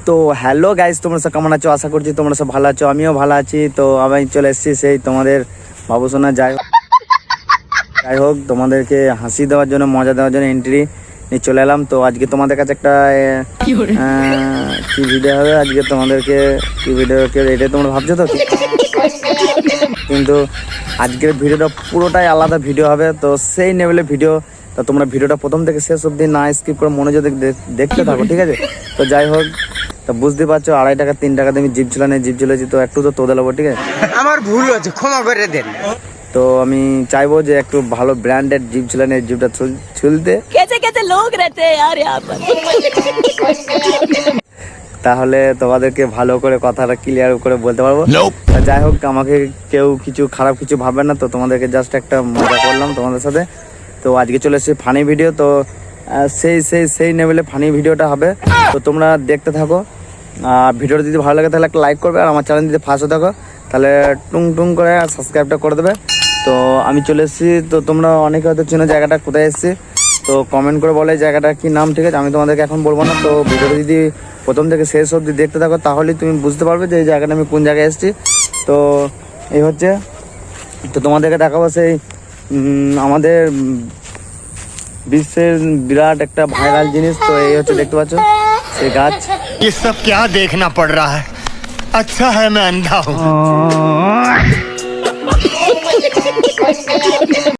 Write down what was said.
তো hello guys, তোমরা সব কেমন আছো? আশা করছি তোমরা সব ভালো আছো, আমিও ভালো আছি। তো আমি চলে এসেছি সেই তোমাদের বাবুসোনা। যাই হোক, তোমাদেরকে হাসি দেওয়ার জন্য, মজা দেওয়ার জন্য এন্ট্রি নিয়ে চলে এলাম। তো আজকে তোমাদের কাছে একটা কি ভিডিও হবে, আজকে তোমাদেরকে কি ভিডিও এটাই তোমরা ভাবছো তো, কিন্তু আজকের ভিডিওটা পুরোটাই আলাদা ভিডিও হবে। তো সেই লেভেলের ভিডিও। তো তোমরা ভিডিওটা প্রথম থেকে শেষ অবধি না স্কিপ করে মনোযোগ দেখতে থাকো, ঠিক আছে? তো যাই হোক, তো বুঝতে পারছো 2.5 টাকা 3 টাকা দিয়ে আমি জিপ চলেছি। তো একটু তো তোদের নেবো, ঠিক আছে? আমার ভুল হয়েছে, ক্ষমা করে দেন। তো আমি চাইবো যে একটু ভালো ব্র্যান্ডেড জিপ ছিলানে জিপটা চলতে, कैसे लोग रहते हैं यार यहाँ पर। তাহলে তোমাদেরকে ভালো করে কথাটা ক্লিয়ার করে বলতে পারবো। যাই হোক, আমাকে কেউ কিছু খারাপ কিছু ভাববে না। তো তোমাদেরকে জাস্ট একটা মজা করলাম তোমাদের সাথে। তো আজকে চলে এসেছি ফানি ভিডিও। তো সেই লেভেলে ফানি ভিডিওটা হবে। তো তোমরা দেখতে থাকো। ভিডিওটা যদি ভালো লাগে তাহলে একটা লাইক করবে, আর আমার চ্যানেল যদি ফার্স্ট থাকো তাহলে টুং করে সাবস্ক্রাইবটা করে দেবে। তো আমি চলে এসেছি। তো তোমরা অনেকে হয়তো চেনো জায়গাটা কোথায় এসেছি, তো কমেন্ট করে বলে জায়গাটা কি নাম, ঠিক আছে? আমি তোমাদেরকে এখন বলবো না। তো ভিডিওটা যদি প্রথম থেকে শেষ অবধি দেখতে থাকো তাহলেই তুমি বুঝতে পারবে যে এই জায়গাটা আমি কোন জায়গায় এসেছি। তো এই হচ্ছে, তো তোমাদেরকে দেখাবো সেই আমাদের বিশ্বের বিরাট একটা ভাইরাল জিনিস। তো এই হচ্ছে, দেখতে পাচ্ছ সেই গাছ। ये सब क्या देखना पड़ रहा है? अच्छा है मैं अंधा हूँ।